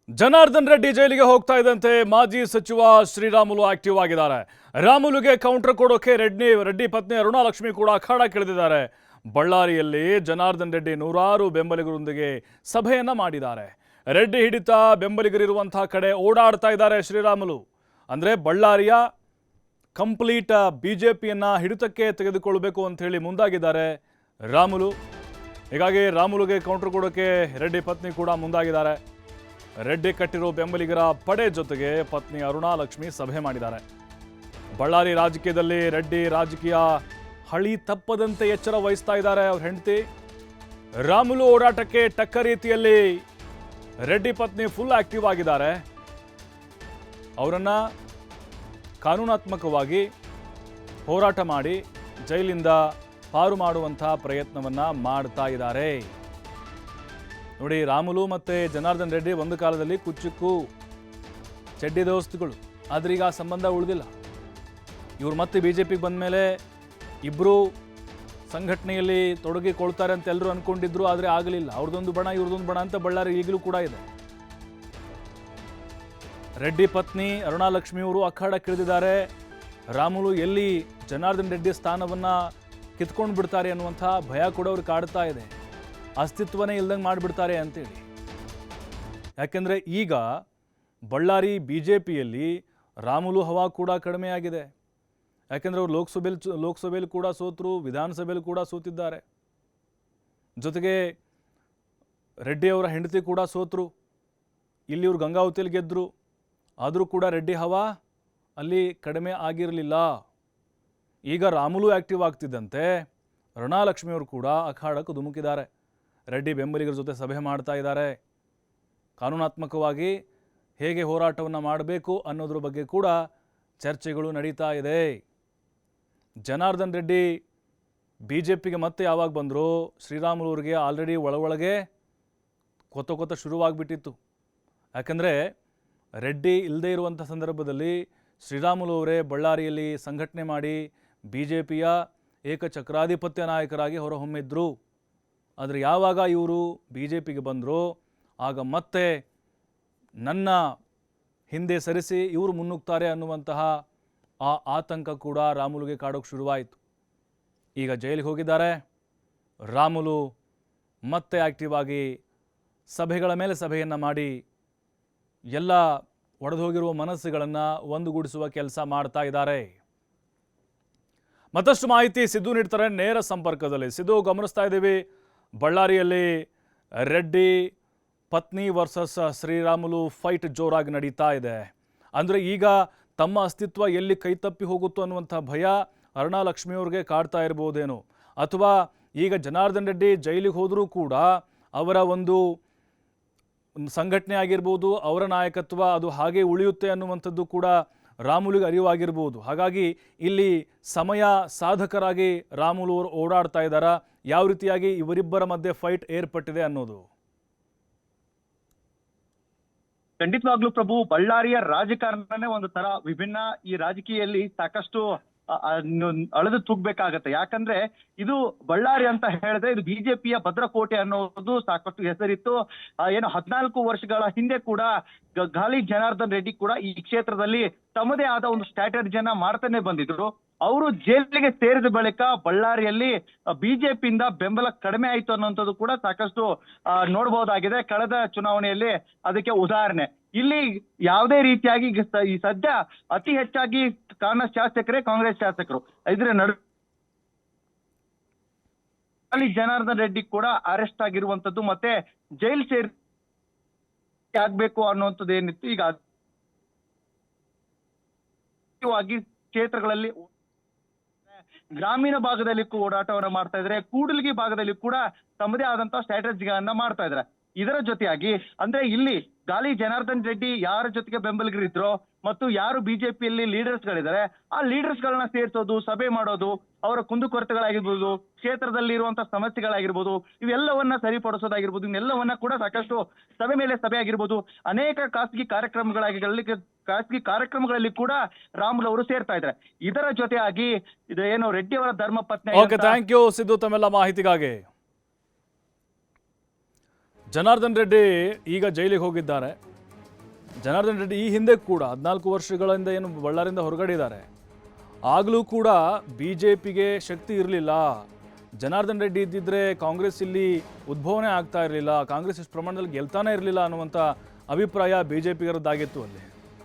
ಜನಾರ್ದನ್ ರೆಡ್ಡಿ ಜೈಲಿಗೆ ಹೋಗ್ತಾ ಇದ್ದಂತೆ ಮಾಜಿ ಸಚಿವ ಶ್ರೀರಾಮುಲು ಆಕ್ಟಿವ್ ಆಗಿದ್ದಾರೆ. ರಾಮುಲುಗೆ ಕೌಂಟರ್ ಕೊಡೋಕೆ ರೆಡ್ಡಿ ಪತ್ನಿ ಅರುಣಾಲಕ್ಷ್ಮಿ ಕೂಡ ಅಖಾಡಕ್ಕಿಳಿದಿದ್ದಾರೆ. ಬಳ್ಳಾರಿಯಲ್ಲಿ ಜನಾರ್ದನ್ ರೆಡ್ಡಿ ನೂರಾರು ಬೆಂಬಲಿಗರೊಂದಿಗೆ ಸಭೆಯನ್ನ ಮಾಡಿದ್ದಾರೆ. ರೆಡ್ಡಿ ಹಿಡಿತ ಬೆಂಬಲಿಗರಿರುವಂತಹ ಕಡೆ ಓಡಾಡ್ತಾ ಇದ್ದಾರೆ ಶ್ರೀರಾಮುಲು. ಅಂದ್ರೆ ಬಳ್ಳಾರಿಯ ಕಂಪ್ಲೀಟ್ ಬಿಜೆಪಿಯನ್ನ ಹಿಡಿತಕ್ಕೆ ತೆಗೆದುಕೊಳ್ಳಬೇಕು ಅಂತ ಹೇಳಿ ಮುಂದಾಗಿದ್ದಾರೆ ರಾಮುಲು. ಹೀಗಾಗಿ ರಾಮುಲುಗೆ ಕೌಂಟರ್ ಕೊಡೋಕೆ ರೆಡ್ಡಿ ಪತ್ನಿ ಕೂಡ ಮುಂದಾಗಿದ್ದಾರೆ. ರೆಡ್ಡಿ ಕಟ್ಟಿರೋ ಬೆಂಬಲಿಗರ ಪಡೆ ಜೊತೆಗೆ ಪತ್ನಿ ಅರುಣಾಲಕ್ಷ್ಮಿ ಸಭೆ ಮಾಡಿದ್ದಾರೆ. ಬಳ್ಳಾರಿ ರಾಜಕೀಯದಲ್ಲಿ ರೆಡ್ಡಿ ರಾಜಕೀಯ ಹಳಿ ತಪ್ಪದಂತೆ ಎಚ್ಚರ ವಹಿಸ್ತಾ ಇದ್ದಾರೆ ಅವ್ರ ಹೆಂಡತಿ. ರಾಮುಲು ಓಡಾಟಕ್ಕೆ ಟಕ್ಕ ರೀತಿಯಲ್ಲಿ ರೆಡ್ಡಿ ಪತ್ನಿ ಫುಲ್ ಆಕ್ಟಿವ್ ಆಗಿದ್ದಾರೆ. ಅವರನ್ನ ಕಾನೂನಾತ್ಮಕವಾಗಿ ಹೋರಾಟ ಮಾಡಿ ಜೈಲಿಂದ ಪಾರು ಮಾಡುವಂತಹ ಪ್ರಯತ್ನವನ್ನ ಮಾಡ್ತಾ ಇದ್ದಾರೆ. ನೋಡಿ, ರಾಮುಲು ಮತ್ತು ಜನಾರ್ದನ್ ರೆಡ್ಡಿ ಒಂದು ಕಾಲದಲ್ಲಿ ಕುಚ್ಚುಕ್ಕು ಚಡ್ಡಿ ದೋಸ್ತಿಗಳು, ಆದರೆ ಈಗ ಆ ಸಂಬಂಧ ಉಳಿದಿಲ್ಲ. ಇವರು ಮತ್ತೆ ಬಿಜೆಪಿಗೆ ಬಂದ ಮೇಲೆ ಇಬ್ಬರು ಸಂಘಟನೆಯಲ್ಲಿ ತೊಡಗಿಕೊಳ್ತಾರೆ ಅಂತ ಎಲ್ಲರೂ ಅಂದ್ಕೊಂಡಿದ್ರು, ಆದರೆ ಆಗಲಿಲ್ಲ. ಅವ್ರದ್ದೊಂದು ಬಣ ಇವ್ರದ್ದೊಂದು ಬಣ ಅಂತ ಬಳ್ಳಾರಿ ಈಗಲೂ ಕೂಡ ಇದೆ. ರೆಡ್ಡಿ ಪತ್ನಿ ಅರುಣಾಲಕ್ಷ್ಮಿಯವರು ಅಖಾಡಕ್ಕಿಳಿದಿದ್ದಾರೆ. ರಾಮುಲು ಎಲ್ಲಿ ಜನಾರ್ದನ್ ರೆಡ್ಡಿ ಸ್ಥಾನವನ್ನು ಕಿತ್ಕೊಂಡು ಬಿಡ್ತಾರೆ ಅನ್ನುವಂಥ ಭಯ ಕೂಡ ಅವ್ರಿಗೆ ಕಾಡ್ತಾ ಇದೆ. ಅಸ್ತಿತ್ವನೇ ಇಲ್ದಂಗೆ ಮಾಡಿಬಿಡ್ತಾರೆ ಅಂತೇಳಿ. ಯಾಕೆಂದರೆ ಈಗ ಬಳ್ಳಾರಿ ಬಿ ಜೆ ಪಿಯಲ್ಲಿ ರಾಮುಲು ಹವಾ ಕೂಡ ಕಡಿಮೆ ಆಗಿದೆ. ಯಾಕೆಂದರೆ ಅವರು ಲೋಕಸಭೆಯಲ್ಲಿ ಕೂಡ ಸೋತರು, ವಿಧಾನಸಭೆಯಲ್ಲಿ ಕೂಡ ಸೋತಿದ್ದಾರೆ. ಜೊತೆಗೆ ರೆಡ್ಡಿ ಅವರ ಹೆಂಡತಿ ಕೂಡ ಸೋತರು. ಇಲ್ಲಿ ಇವರು ಗಂಗಾವತಿಯಲ್ಲಿ ಗೆದ್ದರು. ಆದರೂ ಕೂಡ ರೆಡ್ಡಿ ಹವಾ ಅಲ್ಲಿ ಕಡಿಮೆ ಆಗಿರಲಿಲ್ಲ. ಈಗ ರಾಮುಲು ಆ್ಯಕ್ಟಿವ್ ಆಗ್ತಿದ್ದಂತೆ ಅರುಣಾಲಕ್ಷ್ಮಿಯವರು ಕೂಡ ಅಖಾಡಕ್ಕೆ ಧುಮುಕಿದ್ದಾರೆ. ರೆಡ್ಡಿ ಬೆಂಬಲಿಗರ ಜೊತೆ ಸಭೆ ಮಾಡ್ತಾ ಇದ್ದಾರೆ. ಕಾನೂನಾತ್ಮಕವಾಗಿ ಹೇಗೆ ಹೋರಾಟವನ್ನು ಮಾಡಬೇಕು ಅನ್ನೋದ್ರ ಬಗ್ಗೆ ಕೂಡ ಚರ್ಚೆಗಳು ನಡೀತಾ ಇದೆ. ಜನಾರ್ದನ್ ರೆಡ್ಡಿ ಬಿ ಜೆ ಪಿಗೆ ಮತ್ತೆ ಯಾವಾಗ ಬಂದರೂ ಶ್ರೀರಾಮುಲು ಅವರಿಗೆ ಆಲ್ರೆಡಿ ಒಳಗೆ ಕೊತ ಶುರುವಾಗ್ಬಿಟ್ಟಿತ್ತು. ಯಾಕಂದರೆ ರೆಡ್ಡಿ ಇಲ್ಲದೇ ಇರುವಂಥ ಸಂದರ್ಭದಲ್ಲಿ ಶ್ರೀರಾಮುಲು ಅವರೇ ಬಳ್ಳಾರಿಯಲ್ಲಿ ಸಂಘಟನೆ ಮಾಡಿ ಬಿ ಜೆ ಪಿಯ ಏಕಚಕ್ರಾಧಿಪತ್ಯ ನಾಯಕರಾಗಿ ಹೊರಹೊಮ್ಮಿದ್ರು. ಆದರೆ ಯಾವಾಗ ಇವರು ಬಿ ಜೆ ಪಿಗೆ ಬಂದರೂ ಆಗ ಮತ್ತೆ ನನ್ನ ಹಿಂದೆ ಸರಿಸಿ ಇವರು ಮುನ್ನುಗ್ತಾರೆ ಅನ್ನುವಂತಹ ಆ ಆತಂಕ ಕೂಡ ರಾಮುಲುಗೆ ಕಾಡೋಕ್ಕೆ ಶುರುವಾಯಿತು. ಈಗ ಜೈಲಿಗೆ ಹೋಗಿದ್ದಾರೆ ರಾಮುಲು. ಮತ್ತೆ ಆ್ಯಕ್ಟಿವ್ ಆಗಿ ಸಭೆಗಳ ಮೇಲೆ ಸಭೆಯನ್ನು ಮಾಡಿ ಎಲ್ಲ ಒಡೆದೋಗಿರುವ ಮನಸ್ಸುಗಳನ್ನು ಒಂದುಗೂಡಿಸುವ ಕೆಲಸ ಮಾಡ್ತಾ ಇದ್ದಾರೆ. ಮತ್ತಷ್ಟು ಮಾಹಿತಿ ಸಿದ್ದು ನೀಡ್ತಾರೆ ನೇರ ಸಂಪರ್ಕದಲ್ಲಿ. ಸಿದ್ದು, ಗಮನಿಸ್ತಾ ಇದ್ದೀವಿ ಬಳ್ಳಾರಿಯಲ್ಲಿ ರೆಡ್ಡಿ ಪತ್ನಿ ವರ್ಸಸ್ ಶ್ರೀರಾಮುಲು ಫೈಟ್ ಜೋರಾಗಿ ನಡೀತಾ ಇದೆ. ಅಂದರೆ ಈಗ ತಮ್ಮ ಅಸ್ತಿತ್ವ ಎಲ್ಲಿ ಕೈತಪ್ಪಿ ಹೋಗುತ್ತೋ ಅನ್ನುವಂಥ ಭಯ ಅರುಣಾಲಕ್ಷ್ಮಿಯವ್ರಿಗೆ ಕಾಡ್ತಾ ಇರ್ಬೋದೇನೋ, ಅಥವಾ ಈಗ ಜನಾರ್ದನ್ ರೆಡ್ಡಿ ಜೈಲಿಗೆ ಹೋದರೂ ಕೂಡ ಅವರ ಒಂದು ಸಂಘಟನೆ ಆಗಿರ್ಬೋದು, ಅವರ ನಾಯಕತ್ವ ಅದು ಹಾಗೆ ಉಳಿಯುತ್ತೆ ಅನ್ನುವಂಥದ್ದು ಕೂಡ ರಾಮುಲಿಗೆ ಅರಿವಾಗಿರ್ಬೋದು. ಹಾಗಾಗಿ ಇಲ್ಲಿ ಸಮಯ ಸಾಧಕರಾಗಿ ರಾಮುಲು ಅವರು ಓಡಾಡ್ತಾ ಇದ್ದಾರಾ? ಯಾವ ರೀತಿಯಾಗಿ ಇವರಿಬ್ಬರ ಮಧ್ಯೆ ಫೈಟ್ ಏರ್ಪಟ್ಟಿದೆ ಅನ್ನೋದು? ಖಂಡಿತವಾಗ್ಲೂ ಪ್ರಭು, ಬಳ್ಳಾರಿಯ ರಾಜಕಾರಣನೇ ಒಂದು ತರ ವಿಭಿನ್ನ. ಈ ರಾಜಕೀಯದಲ್ಲಿ ಸಾಕಷ್ಟು ಅಳೆದು ತೂಗ್ಬೇಕಾಗತ್ತೆ. ಯಾಕಂದ್ರೆ ಇದು ಬಳ್ಳಾರಿ ಅಂತ ಹೇಳಿದ್ರೆ ಇದು ಬಿಜೆಪಿಯ ಭದ್ರಕೋಟೆ ಅನ್ನೋದು ಸಾಕಷ್ಟು ಹೆಸರಿತ್ತು. ಏನು 14 ವರ್ಷಗಳ ಹಿಂದೆ ಕೂಡ ಗಾಲಿ ಜನಾರ್ದನ್ ರೆಡ್ಡಿ ಕೂಡ ಈ ಕ್ಷೇತ್ರದಲ್ಲಿ ತಮ್ಮದೇ ಆದ ಒಂದು ಸ್ಟ್ರಾಟಜಿಯನ್ನ ಮಾಡ್ತಾನೆ ಬಂದಿದ್ರು. ಅವರು ಜೈಲಿಗೆ ಸೇರಿದ ಬಳಿಕ ಬಳ್ಳಾರಿಯಲ್ಲಿ ಬಿಜೆಪಿಯಿಂದ ಬೆಂಬಲ ಕಡಿಮೆ ಆಯಿತು ಅನ್ನುವಂಥದ್ದು ಕೂಡ ಸಾಕಷ್ಟು ನೋಡಬಹುದಾಗಿದೆ ಕಳೆದ ಚುನಾವಣೆಯಲ್ಲಿ. ಅದಕ್ಕೆ ಉದಾಹರಣೆ ಇಲ್ಲಿ ಯಾವುದೇ ರೀತಿಯಾಗಿ ಈ ಸದ್ಯ ಅತಿ ಹೆಚ್ಚಾಗಿ ಕಾಂಗ್ರೆಸ್ ಶಾಸಕರು ಇದ್ರ ನಡು ಜನಾರ್ದನ್ ರೆಡ್ಡಿ ಕೂಡ ಅರೆಸ್ಟ್ ಆಗಿರುವಂತದ್ದು ಮತ್ತೆ ಜೈಲ್ ಸೇರಿ ಆಗ್ಬೇಕು ಅನ್ನುವಂಥದ್ದು ಏನಿತ್ತು. ಈಗ ಕ್ಷೇತ್ರಗಳಲ್ಲಿ ಗ್ರಾಮೀಣ ಭಾಗದಲ್ಲಿ ಓಡಾಟವನ್ನ ಮಾಡ್ತಾ ಇದ್ರೆ, ಕೂಡಲಗಿ ಭಾಗದಲ್ಲಿ ಕೂಡ ತಮ್ಮದೇ ಆದಂತಹ ಸ್ಟ್ರಾಟಜಿಗಳನ್ನ ಮಾಡ್ತಾ ಇದ್ದಾರೆ. ಇದರ ಜೊತೆಯಾಗಿ ಅಂದ್ರೆ ಇಲ್ಲಿ ಗಾಲಿ ಜನಾರ್ದನ್ ರೆಡ್ಡಿ ಯಾರ ಜೊತೆಗೆ ಬೆಂಬಲಿಗರಿದ್ರೋ ಮತ್ತು ಯಾರು ಬಿಜೆಪಿಯಲ್ಲಿ ಲೀಡರ್ಸ್ ಗಳಿದ್ದಾರೆ ಆ ಲೀಡರ್ಸ್ ಗಳನ್ನ ಸೇರಿಸೋದು, ಸಭೆ ಮಾಡೋದು, ಅವರ ಕುಂದುಕೊರತೆಗಳಾಗಿರ್ಬೋದು, ಕ್ಷೇತ್ರದಲ್ಲಿ ಇರುವಂತಹ ಸಮಸ್ಯೆಗಳಾಗಿರ್ಬೋದು, ಇವೆಲ್ಲವನ್ನ ಸರಿಪಡಿಸೋದಾಗಿರ್ಬೋದು, ಇನ್ನೆಲ್ಲವನ್ನ ಕೂಡ ಸಾಕಷ್ಟು ಸಭೆ ಮೇಲೆ ಸಭೆ ಆಗಿರ್ಬೋದು, ಅನೇಕ ಖಾಸಗಿ ಕಾರ್ಯಕ್ರಮಗಳಲ್ಲಿ ಕೂಡ ರಾಮುಲು ಅವರು ಸೇರ್ತಾ ಇದ್ದಾರೆ. ಇದರ ಜೊತೆಯಾಗಿ ಇದು ಏನು ರೆಡ್ಡಿ ಅವರ ಧರ್ಮ ಪತ್ನಿ. ಓಕೆ, ಥ್ಯಾಂಕ್ ಯು ಸಿದ್ದು ತಮ್ಮೆಲ್ಲ ಮಾಹಿತಿಗಾಗಿ. ಜನಾರ್ದನ್ ರೆಡ್ಡಿ ಈಗ ಜೈಲಿಗೆ ಹೋಗಿದ್ದಾರೆ. ಜನಾರ್ದನ್ ರೆಡ್ಡಿ ಈ ಹಿಂದೆ ಕೂಡ 14 ವರ್ಷಗಳಿಂದ ಏನು ಬಳ್ಳಾರಿಯಿಂದ ಹೊರಗಡೆ ಇದ್ದಾರೆ, ಆಗಲೂ ಕೂಡ ಬಿ ಜೆ ಪಿಗೆ ಶಕ್ತಿ ಇರಲಿಲ್ಲ. ಜನಾರ್ದನ್ ರೆಡ್ಡಿ ಇದ್ದಿದ್ರೆ ಕಾಂಗ್ರೆಸ್ ಇಲ್ಲಿ ಉದ್ಭವನೇ ಆಗ್ತಾ ಇರಲಿಲ್ಲ, ಕಾಂಗ್ರೆಸ್ ಇಷ್ಟು ಪ್ರಮಾಣದಲ್ಲಿ ಗೆಲ್ತಾನೆ ಇರಲಿಲ್ಲ ಅನ್ನುವಂಥ ಅಭಿಪ್ರಾಯ ಬಿ ಜೆ ಪಿಗರದ್ದಾಗಿತ್ತು ಅಲ್ಲಿ.